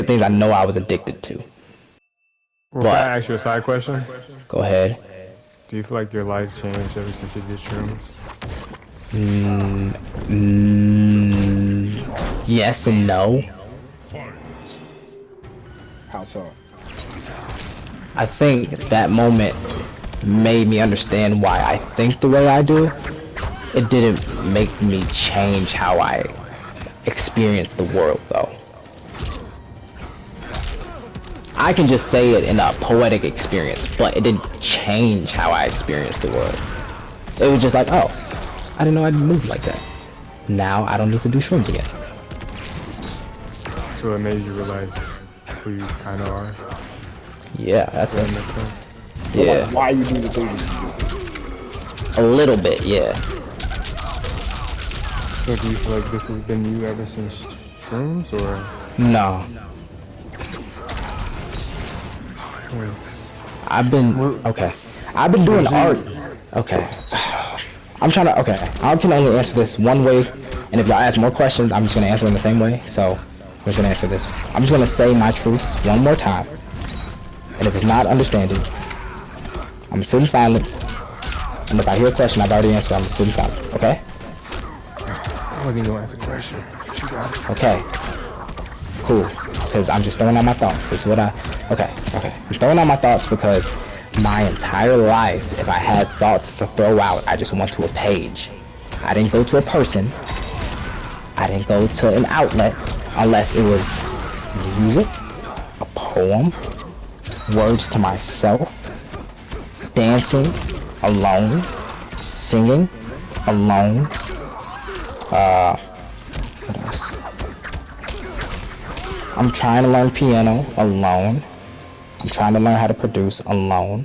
things I know I was addicted to. Well, But can I ask you a side question? go ahead. Do you feel like your life changed ever since you did shrooms? Mm, yes and no. How so? I think that moment made me understand why I think the way I do. It didn't make me change how I experience the world, though. I can just say it in a poetic experience, but it didn't change how I experienced the world. It was just like, oh, I didn't know I'd move like that. Now I don't need to do shrooms again. So it made you realize who you kind of are? Yeah, that's Does it. that make sense? So, Yeah, like, why you do the things you do? a little bit, yeah. So do you feel like this has been you ever since shrooms, or? No, Wait. I've been, okay. I've been doing art. Okay. I'm trying to, okay. I can only answer this one way, and if y'all ask more questions, I'm just going to answer in the same way. So, I'm just going to answer this. I'm just going to say my truths one more time. And if it's not understanding, I'm going to sit in silence. And if I hear a question I've already answered, I'm going to sit in silence. Okay? I wasn't gonna ask a question. You got it. Okay. Cool. Because I'm just throwing out my thoughts. This is what okay. I'm throwing out my thoughts because my entire life, if I had thoughts to throw out, I just went to a page. I didn't go to a person. I didn't go to an outlet unless it was music, a poem, words to myself, dancing alone, singing alone. What else? I'm trying to learn piano alone. I'm trying to learn how to produce alone.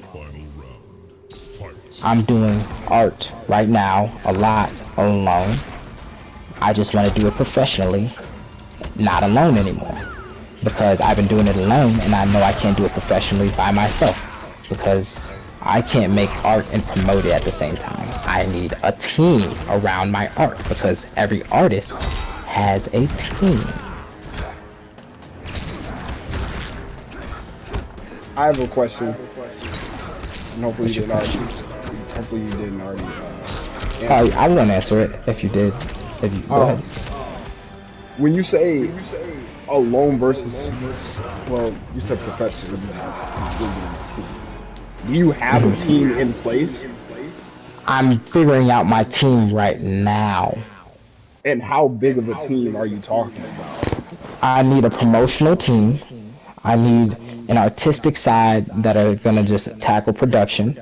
I'm doing art right now a lot alone. I just want to do it professionally, not alone anymore. Because I've been doing it alone and I know I can't do it professionally by myself. Because I can't make art and promote it at the same time. I need a team around my art because every artist has a team. I have a question. And hopefully you didn't already. Hopefully you didn't already. I won't answer it if you did. If you go ahead. When you say alone versus, well, you said professional. Do you have a team in place? I'm figuring out my team right now. And how big of a team are you talking about? I need a promotional team. I need an artistic side that are gonna just tackle production.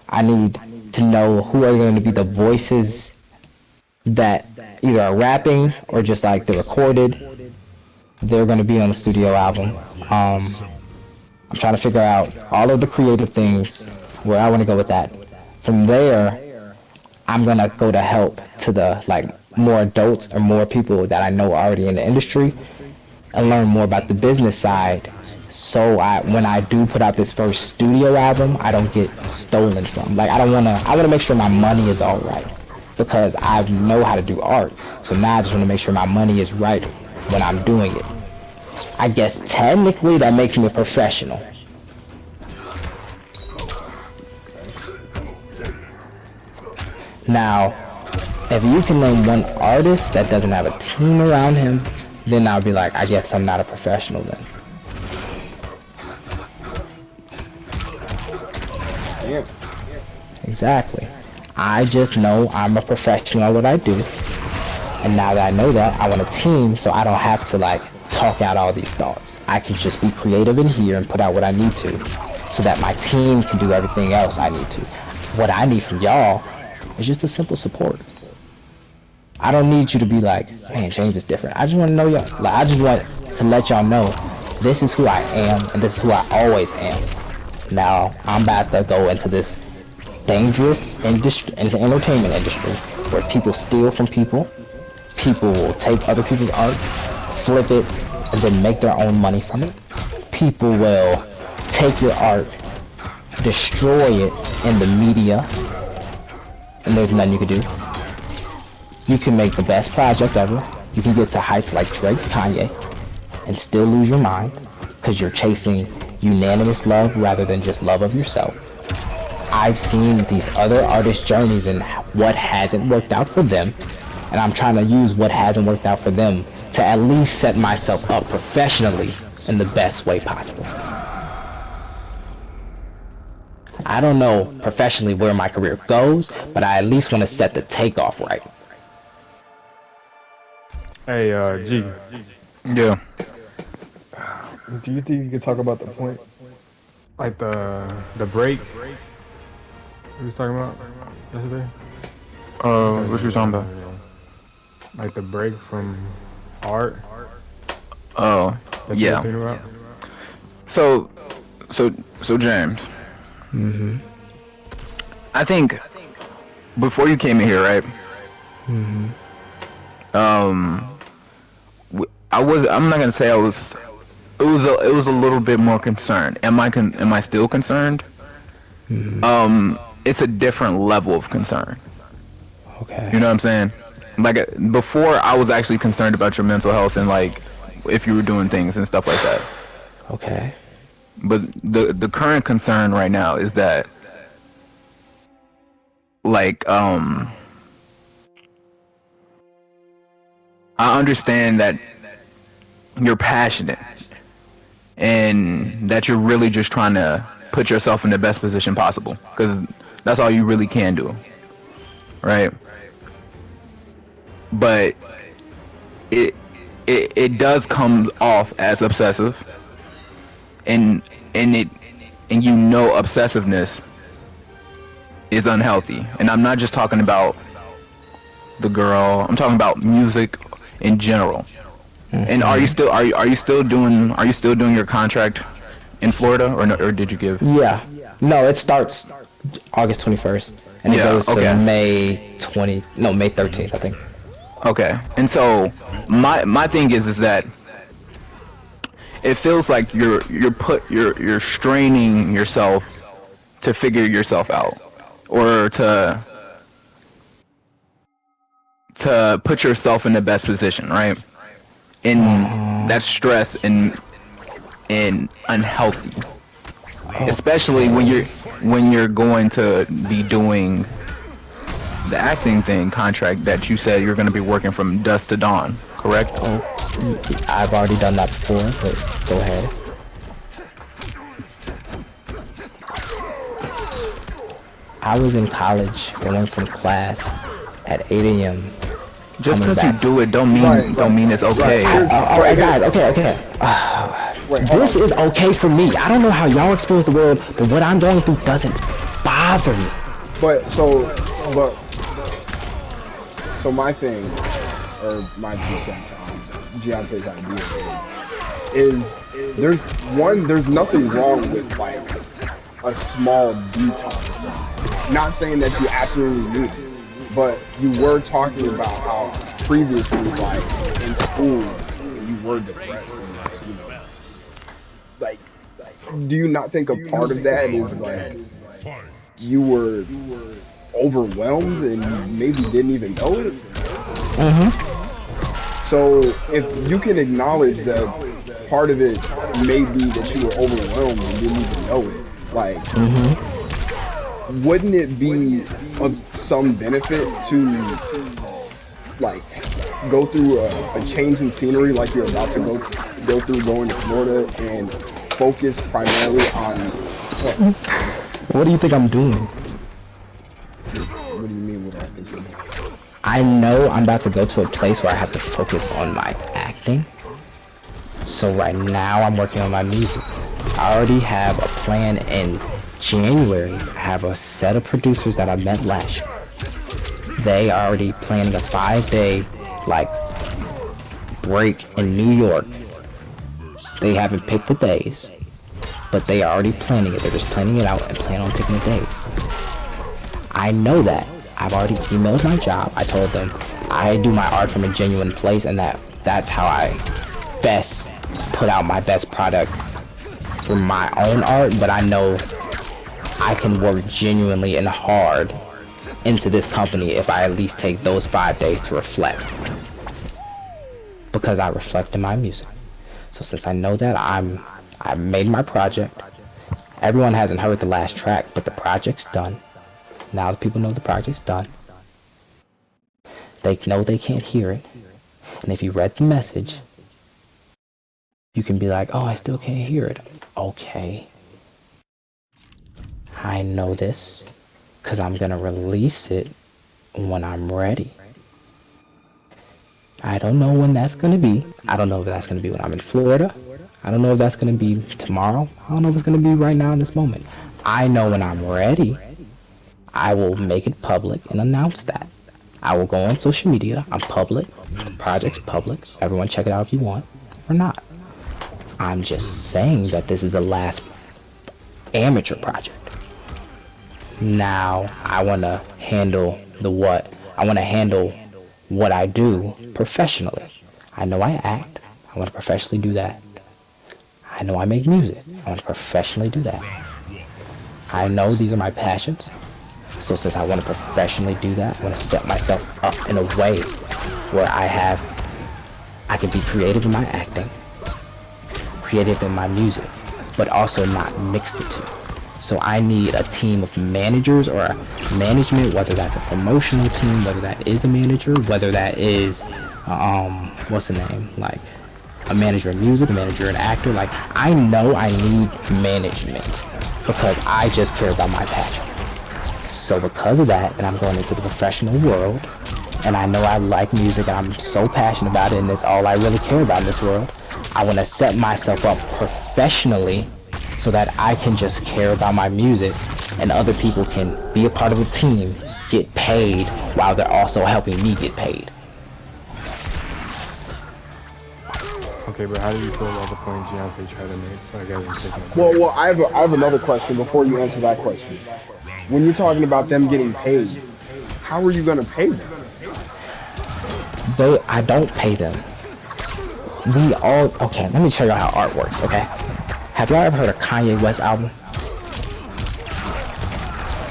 I need to know who are going to be the voices that either are rapping or just like they're recorded. They're gonna be on the studio album. I'm trying to figure out all of the creative things where I want to go with that. From there, I'm gonna go to help to the like more adults or more people that I know already in the industry and learn more about the business side. So when I do put out this first studio album, I don't get stolen from. Like I wanna make sure my money is all right because I know how to do art. So now I just wanna make sure my money is right when I'm doing it. I guess technically that makes me a professional. Now, if you can name one artist that doesn't have a team around him, then I'll be like, I guess I'm not a professional then. Yeah. Exactly. I just know I'm a professional at what I do. And now that I know that, I want a team so I don't have to like talk out all these thoughts. I can just be creative in here and put out what I need to so that my team can do everything else I need to. What I need from y'all is just a simple support. I don't need you to be like, man, James is different. I just want to know y'all. Like, I just want to let y'all know this is who I am and this is who I always am. Now, I'm about to go into this dangerous industry, in the entertainment industry, where people steal from people. People will take other people's art, flip it, and then make their own money from it. People will take your art, destroy it in the media, and there's nothing you can do. You can make the best project ever. You can get to heights like Drake, Kanye, and still lose your mind because you're chasing unanimous love rather than just love of yourself. I've seen these other artists' journeys and what hasn't worked out for them, and I'm trying to use what hasn't worked out for them to at least set myself up professionally in the best way possible. I don't know professionally where my career goes, but I at least want to set the takeoff right. Hey, G, Yeah. do you think you could talk about the point, like the break we was talking about yesterday? What you talking about? Like the break from art Oh, that you were yeah. thinking about? So, so James, Mm-hmm. I think before you came in here, right? Mm-hmm. I'm not gonna say I was. It was a little bit more concerned. Am I still concerned? Mm-hmm. It's a different level of concern. Okay. You know what I'm saying? Like before, I was actually concerned about your mental health and like if you were doing things and stuff like that. Okay. But the current concern right now is that like I understand that you're passionate and that you're really just trying to put yourself in the best position possible because that's all you really can do, right? But it it does come off as obsessive, and and you know obsessiveness is unhealthy. And I'm not just talking about the girl. I'm talking about music in general. And are you still are you still doing your contract in Florida or no, or did you give? Yeah. No, it starts August 21st and it Yeah, goes to okay. May 13th, I think. Okay. And so my thing is that it feels like you're straining yourself to figure yourself out or to put yourself in the best position, right? And that's stress and unhealthy, especially when you're going to be doing the acting thing contract that you said you're going to be working from dusk to dawn, correct? Oh, I've already done that before, but go ahead. I was in college going from class at 8 a.m. Just coming because you back. do it Right. don't mean it's okay. Alright guys, okay. Wait, hold This on. is okay for me. I don't know how y'all experience the world, but what I'm going through doesn't bother me. But so my thing, or my 2 cents on Giante's idea is there's nothing wrong with like a small detox. Not saying that you absolutely need it, but you were talking about how previously, like in school, you were depressed. And, like, you know, like, do you not think a part of that is like you were overwhelmed and you maybe didn't even know it? So if you can acknowledge that part of it may be that you were overwhelmed and didn't even know it, like, wouldn't it be of some benefit to like go through a change in scenery like you're about to go through going to Florida and focus primarily on What do you think I'm doing? what do you mean with that? I know I'm about to go to a place where I have to focus on my acting. So right now I'm working on my music. I already have a plan in January. I have a set of producers that I met last year. They are already planning a 5-day like break in New York. They haven't picked the days, but they are already planning it. They're just planning it out and plan on picking the days. I know that. I've already emailed my job. I told them I do my art from a genuine place and that's how I best put out my best product for my own art, but I know I can work genuinely and hard into this company if I at least take those 5 days to reflect. Because I reflect in my music. So since I know that, I made my project. Everyone hasn't heard the last track, but the project's done. Now the people know the project's done. They know they can't hear it. And if you read the message, you can be like, oh, I still can't hear it. Okay. I know this, because I'm going to release it when I'm ready. I don't know when that's going to be. I don't know if that's going to be when I'm in Florida. I don't know if that's going to be tomorrow. I don't know if it's going to be right now in this moment. I know when I'm ready, I will make it public and announce that. I will go on social media. I'm public. The project's public. Everyone check it out if you want or not. I'm just saying that this is the last amateur project. Now, I want to handle the what. I want to handle what I do professionally. I know I act. I want to professionally do that. I know I make music. I want to professionally do that. I know these are my passions. So since I want to professionally do that, I want to set myself up in a way where I can be creative in my acting, creative in my music, but also not mix the two. So I need a team of managers or a management, whether that's a promotional team, whether that is a manager, whether that is, what's the name? Like a manager in music, a manager in actor. Like I know I need management because I just care about my passion. So because of that, and I'm going into the professional world, and I know I like music and I'm so passionate about it and it's all I really care about in this world, I want to set myself up professionally so that I can just care about my music and other people can be a part of a team, get paid, while they're also helping me get paid. Okay, but how do you feel about the point Giante tried to make? Like, as in taking Well, I have another question before you answer that question. When you're talking about them getting paid, how are you gonna pay them? I don't pay them. Okay, let me show you how art works, okay? Have y'all ever heard of Kanye West album?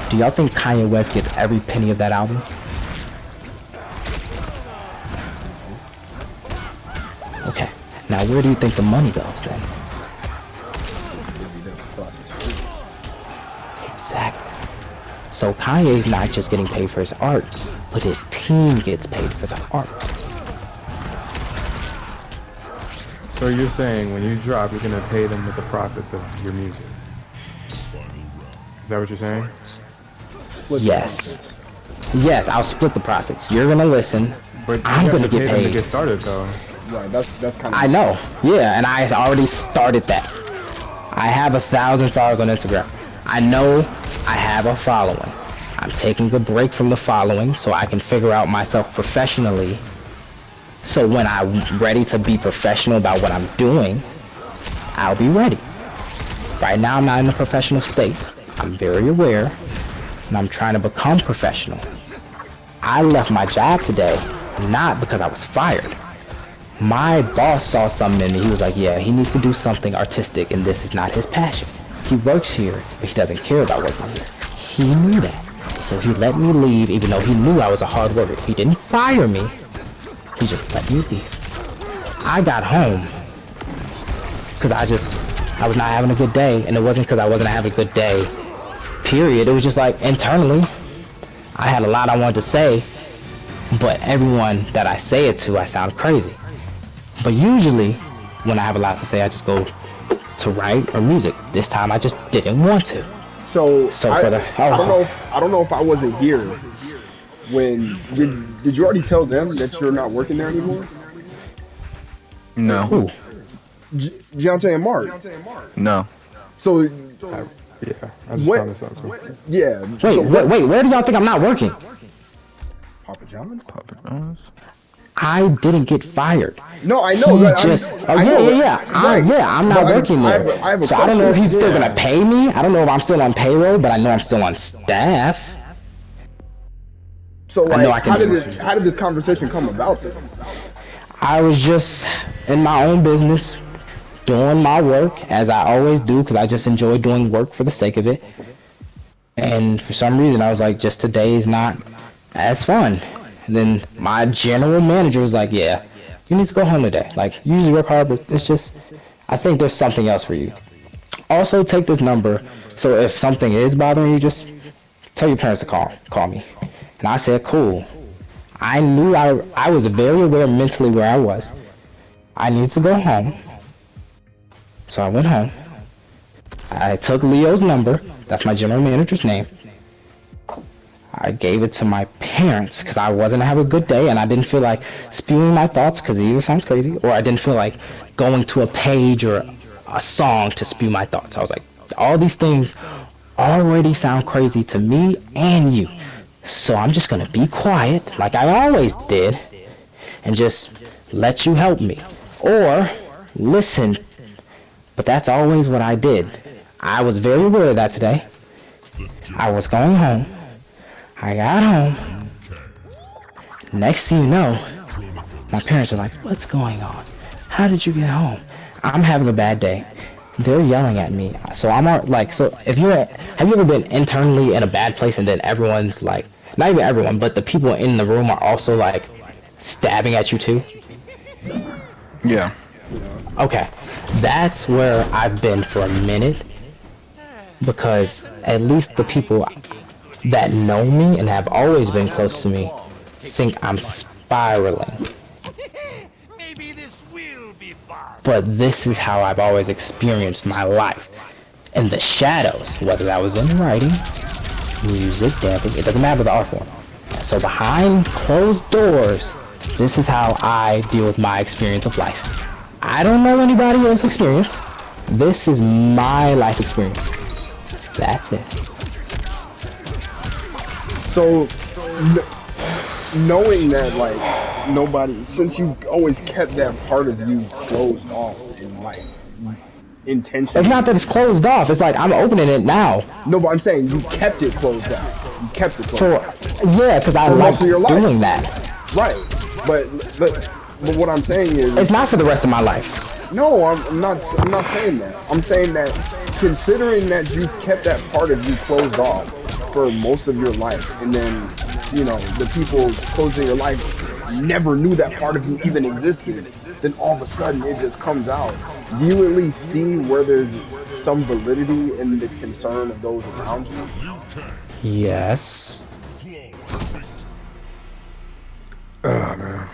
Do y'all think Kanye West gets every penny of that album? Okay, now where do you think the money goes then? Exactly. So Kanye's not just getting paid for his art, but his team gets paid for the art. So you're saying when you drop, you're gonna pay them with the profits of your music? Is that what you're saying? Yes. Yes, I'll split the profits. You're gonna listen. But I'm you have gonna to pay get them to paid. get started, though. Right, that's kind of. I know. Yeah, and I already started that. I have 1,000 followers on Instagram. I know I have a following. I'm taking a break from the following so I can figure out myself professionally. So when I'm ready to be professional about what I'm doing, I'll be ready. Right now I'm not in a professional state. I'm very aware, and I'm trying to become professional. I left my job today, not because I was fired. My boss saw something in me. He was like, yeah, he needs to do something artistic, and this is not his passion. He works here, but he doesn't care about working here. He knew that. So he let me leave, even though he knew I was a hard worker. He didn't fire me. He just let me leave. I got home because I was not having a good day, and it wasn't because I wasn't having a good day, period. It was just like internally, I had a lot I wanted to say, but everyone that I say it to, I sound crazy. But usually, when I have a lot to say, I just go to write or music. This time, I just didn't want to. So for the I don't know if I wasn't here when did you already tell them that you're not working there anymore? No. Who? Giante and Mark. No. So Yeah, I just What- found this out too. yeah. Wait, where do y'all think I'm not working? Papa John's? Papa John's? I didn't get fired. No, I know. He that- just, I know that. I'm not But working I there. have a So I don't know if question. he's still Yeah. gonna pay me. I don't know if I'm still on payroll, but I know I'm still on staff. So I know like, I can- how did this conversation come about then? I was just in my own business, doing my work as I always do, because I just enjoy doing work for the sake of it. And for some reason, I was like, just today is not as fun. And then my general manager was like, yeah, you need to go home today. Like, you usually work hard, but it's just, I think there's something else for you. Also, take this number. So if something is bothering you, just tell your parents to call me. And I said, cool. I knew I was very aware mentally where I was. I needed to go home. So I went home. I took Leo's number. That's my general manager's name. I gave it to my parents because I wasn't having a good day and I didn't feel like spewing my thoughts because it either sounds crazy or I didn't feel like going to a page or a song to spew my thoughts. I was like, all these things already sound crazy to me and you. So I'm just going to be quiet like I always did and just let you help me. Or listen. But that's always what I did. I was very aware of that today. I was going home. I got home. Next thing you know, my parents are like, what's going on? How did you get home? I'm having a bad day. They're yelling at me. So I'm like, so have you ever been internally in a bad place and then everyone's like, not even everyone, but the people in the room are also like stabbing at you too? Yeah. Okay. That's where I've been for a minute. Because at least the people that know me and have always been close to me think I'm spiraling. Maybe this will be fun. But this is how I've always experienced my life. In the shadows, whether that was in writing, music, dancing, it doesn't matter the art form. So behind closed doors, this is how I deal with my experience of life. I don't know anybody else's experience. This is my life experience. That's it. So, knowing that, like, nobody, since you always kept that part of you closed off and, like, intentionally. It's not that it's closed off. It's like I'm opening it now. No, but I'm saying you kept it closed off. You kept it closed off. Yeah, because I like doing that. Right. But what I'm saying is, it's not for the rest of my life. No, I'm not saying that. I'm saying that considering that you kept that part of you closed off for most of your life, and then, you know, the people close to your life never knew that part of you even existed, then all of a sudden it just comes out. Do you at least see where there's some validity in the concern of those around you? Yes. Oh, man.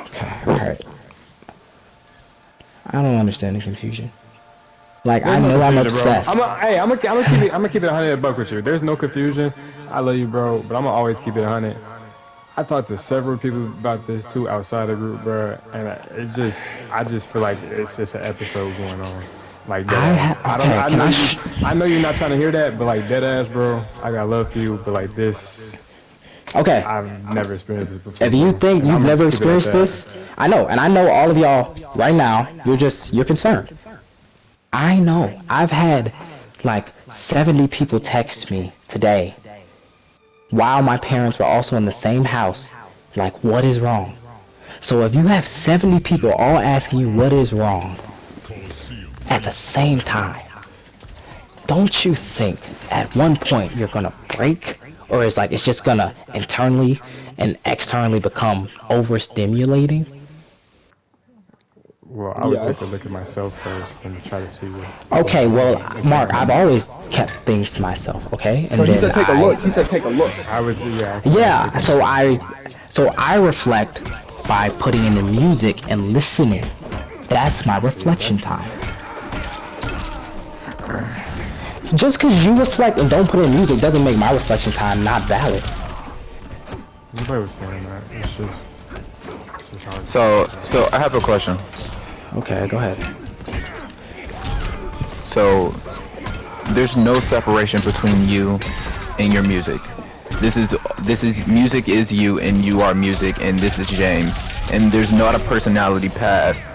Okay, alright. I don't understand the confusion. Like, I know I'm obsessed. I'm gonna keep it 100 buck with you. There's no confusion. I love you, bro, but I'm gonna always keep it 100. I talked to several people about this too outside the group, bro, and I just feel like it's just an episode going on. Like that. I know you're not trying to hear that, but like dead ass, bro. I got love for you, but like this. Okay. I've never experienced this before. If you think you've never experienced this, I know, and I know all of y'all right now, you're concerned. I know. I've had like 70 people text me today while my parents were also in the same house, like, what is wrong? So if you have 70 people all asking you what is wrong at the same time, don't you think at one point you're gonna break? Or it's like it's just gonna internally and externally become overstimulating? Well, I would take a look at myself first and try to see what's... Okay, well, Mark, I've always kept things to myself, okay? And so he then said take a look. He said take a look. I was, yeah, so I reflect by putting in the music and listening. That's my reflection time. Just because you reflect and don't put in music doesn't make my reflection time not valid. Nobody was saying that. It's just hard. So I have a question. Okay, go ahead. So there's no separation between you and your music. This is music is you and you are music, and this is James. And there's not a personality past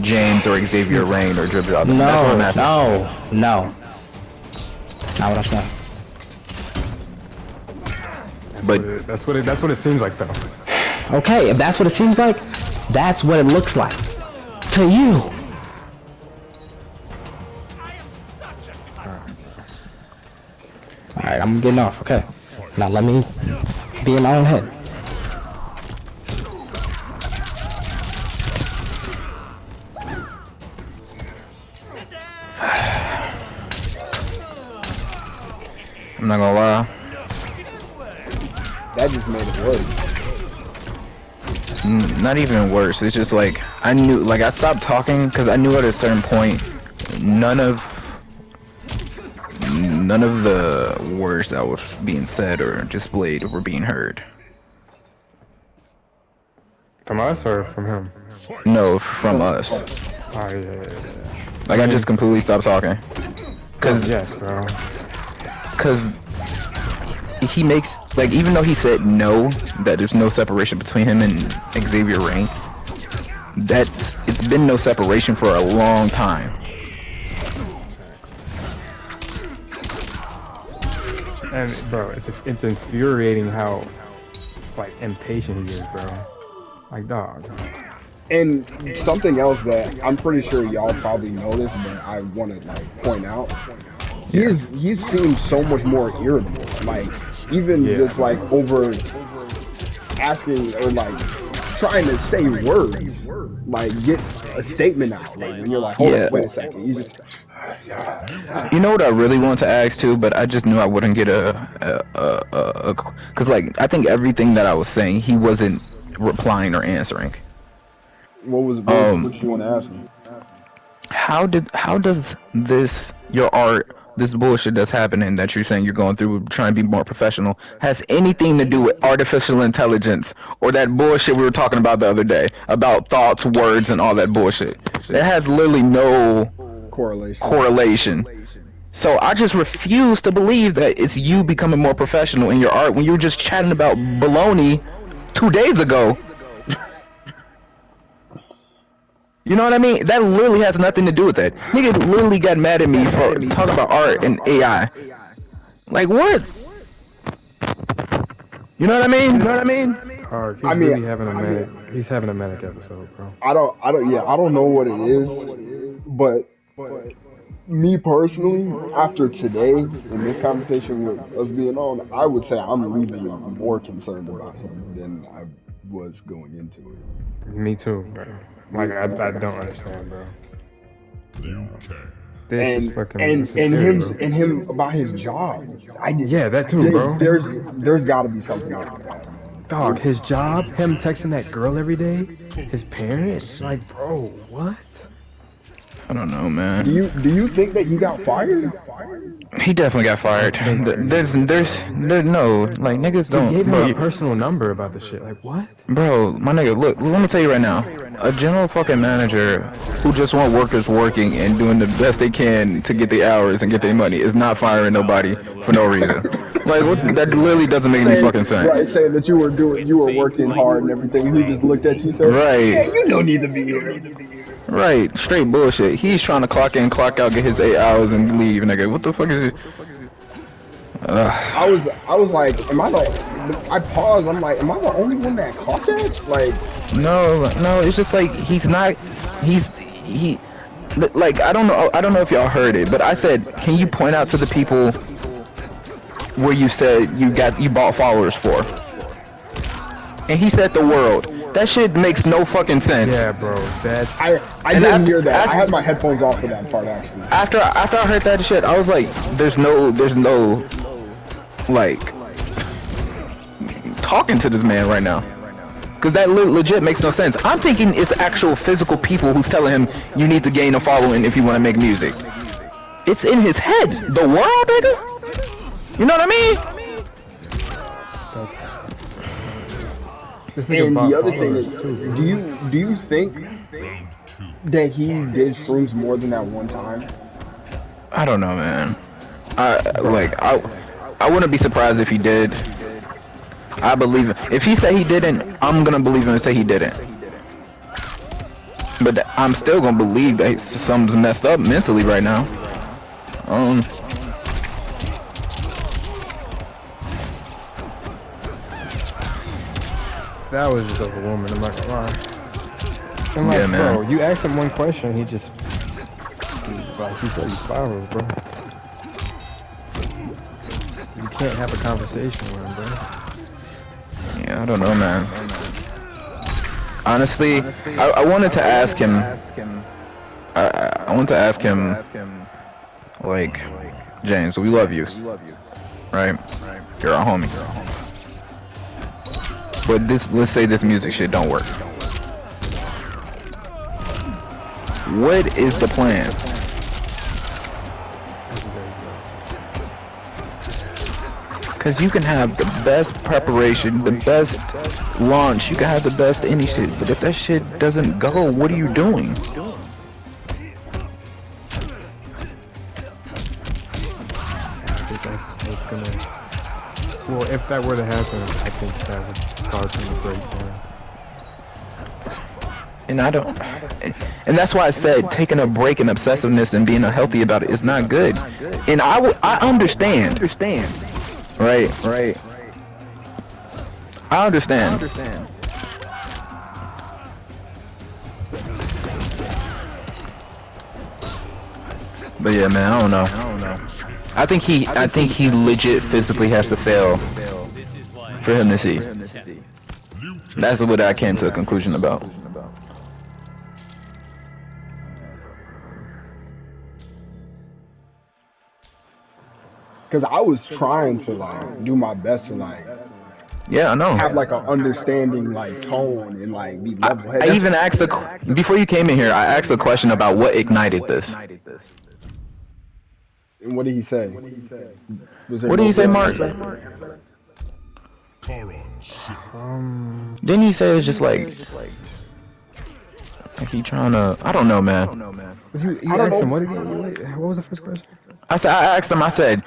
James or Xavier Rain or Drip Drop. No, that's what I'm asking. no. That's not what I'm saying. That's what it seems like, though. Okay, if that's what it seems like, that's what it looks like to you. Alright, I'm getting off, okay. Now let me be in my own head. I'm not gonna lie. That just made it worse. Not even worse. It's just like I knew, like I stopped talking because I knew at a certain point, none of the words that was being said or displayed were being heard. From us or from him? No, from us. Oh yeah. Like I just completely stopped talking. Cause Yes, bro. Cause he makes, like, even though he said no, that there's no separation between him and Xavier Ring, that it's been no separation for a long time. And bro, it's infuriating how like impatient he is, bro. Like dog. And something else that I'm pretty sure y'all probably noticed, but I want to like point out, he seems so much more irritable. Like even just like over asking or like trying to say words, like get a statement out. Like and you're like, hold on, wait a second. You just. You know what I really want to ask too, but I just knew I wouldn't get cause like I think everything that I was saying he wasn't replying or answering. What you want to ask me? How does this, your art, this bullshit that's happening that you're saying you're going through trying to be more professional, has anything to do with artificial intelligence or that bullshit we were talking about the other day about thoughts, words, and all that bullshit? It has literally no correlation. So I just refuse to believe that it's you becoming more professional in your art when you were just chatting about baloney 2 days ago. You know what I mean? That literally has nothing to do with it. Nigga literally got mad at me for talking about art and AI. Like what? You know what I mean? You know what I mean? He's really having a manic. He's having a manic episode, bro. I don't know what it is, but me personally, after today and this conversation with us being on, I would say I'm leaving more concerned about him than I was going into it. Me too, bro. Like I don't understand, bro. This is fucking. And him about his job. That too, bro. There's got to be something like that. Dog, his job, him texting that girl every day, his parents, like, bro, what? I don't know, man. Do you think that he got fired? He definitely got fired. There's no, like, niggas don't. He gave him a personal number about the shit. Like, what? Bro, my nigga, look, let me tell you right now. A general fucking manager who just want workers working and doing the best they can to get their hours and get their money is not firing nobody for no reason. Like, that literally doesn't make any fucking sense. Right, saying that you were working hard and everything, and he just looked at you and said, right. Yeah, you don't need to be here. Right, straight bullshit. He's trying to clock in, clock out, get his 8 hours and leave, nigga. What the fuck is it? I was like, I paused, I'm like, am I the only one that caught that? Like, no, it's just like, like, I don't know if y'all heard it, but I said, can you point out to the people where you said you bought followers for? And he said the world. That shit makes no fucking sense. Yeah, bro. I didn't hear that. I had my headphones off for that part actually. After I heard that shit, I was like, there's no like talking to this man right now. Cause that legit makes no sense. I'm thinking it's actual physical people who's telling him you need to gain a following if you want to make music. It's in his head. The world, nigga. You know what I mean? And the other thing is, do you think that he did shrooms more than that one time? I don't know, man. I wouldn't be surprised if he did. I believe it. If he said he didn't, I'm gonna believe him and say he didn't. But I'm still gonna believe that something's messed up mentally right now. That was just overwhelming, I'm not gonna lie. And like, bro, you asked him one question, he just, like, he said he spirals, bro. You can't have a conversation with him, bro. Yeah, I don't know, man. Honestly, I wanted to ask him. I wanted to ask him, like, James, we love you. right? You're a homie. But let's say this music shit don't work. What is the plan? Because you can have the best preparation, the best launch, you can have the best any shit, but if that shit doesn't go, what are you doing? I think that's what's gonna. Well, if that were to happen, I think that would cause him to break down. And I don't, and that's why I said taking a break in obsessiveness and being healthy about it is not good. And I understand. Right. I understand. But yeah, man, I don't know. I think he legit physically has to fail for him to see. That's what I came to a conclusion about. Because I was trying to like do my best to like Yeah, I know. have like an understanding like tone and like be level headed. I even asked before you came in here. I asked a question about what ignited this. And what did he say? What did he say, Mark? Didn't he say it's just like he trying to? I don't know, man. You asked him what again? What was the first question? I asked him. I said,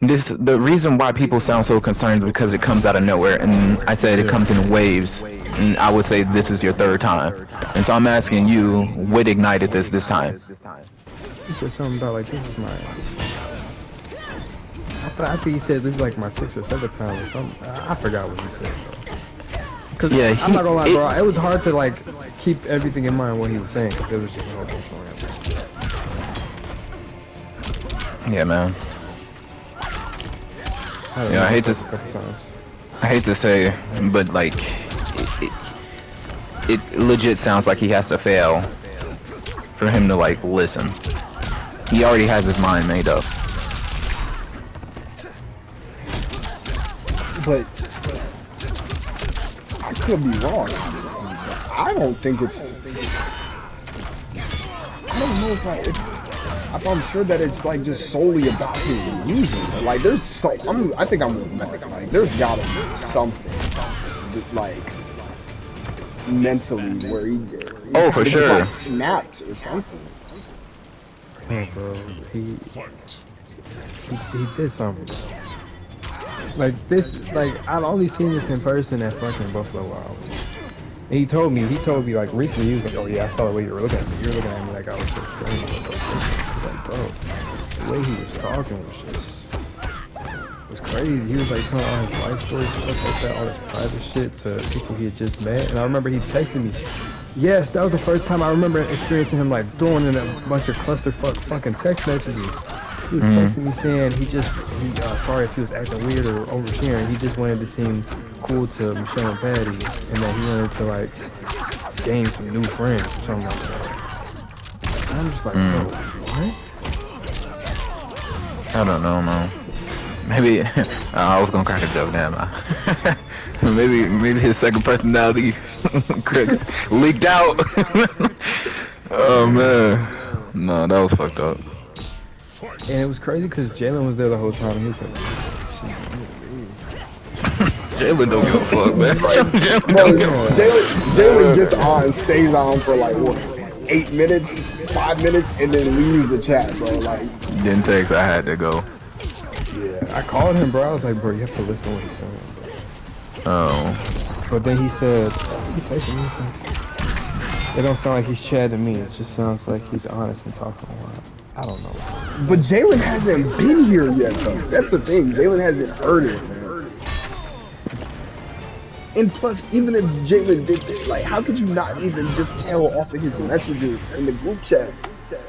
the reason why people sound so concerned is because it comes out of nowhere, and I said it comes in waves, and I would say this is your third time, and so I'm asking you, what ignited this time? He said something about like this is my. I think he said this is like my 6th or 7th time or something. I forgot what he said. Cause yeah, I'm not gonna lie, bro. It was hard to like keep everything in mind what he was saying because it was just a whole bunch of Yeah, man. I hate to say, but like, it legit sounds like he has to fail for him to like listen. He already has his mind made up. But I could be wrong. I don't think it's. I don't know if I'm sure that it's like just solely about his music. Like there's I think I'm with Mac. Like there's gotta be something like mentally where he for sure like, snapped or something. Yeah, bro. He did something. Like this, like I've only seen this in person at fucking Buffalo Wild Wings. And he told me like recently, he was like, oh yeah, I saw the way you were looking at me. You were looking at me like I was so strange. I was like, bro, the way he was talking was crazy. He was like telling all his life stories and stuff like that, all this private shit to people he had just met. And I remember he texted me. Yes, that was the first time I remember experiencing him like throwing in a bunch of clusterfuck fucking text messages. He was texting me saying he sorry if he was acting weird or oversharing. He just wanted to seem cool to Michelle and Patty, and that he wanted to like gain some new friends or something like that. And I'm just like, bro, what? I don't know, man. Maybe I was gonna crack a joke, damn. Maybe his second personality leaked out. Oh man, no, that was fucked up. And it was crazy because Jalen was there the whole time. And he was like, Jalen don't give a fuck, man. Jalen gets on and stays on for like what, 8 minutes, 5 minutes, and then leaves the chat, bro. Like didn't text. I had to go. Yeah, I called him, bro. I was like, bro, you have to listen to what he's saying, bro. Oh. But then he said, he texted me. He's like, it don't sound like he's chatting to me. It just sounds like he's honest and talking a lot. I don't know. But Jalen hasn't been here yet, though. That's the thing. Jalen hasn't heard it, man. And plus, even if Jalen did this, like, how could you not even just tell off of his messages in the group chat?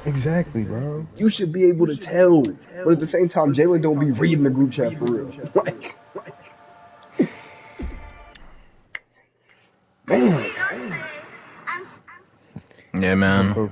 Exactly, bro. You should be able to tell. But at the same time, Jalen don't be reading the group chat for real. Like, man. Yeah, man.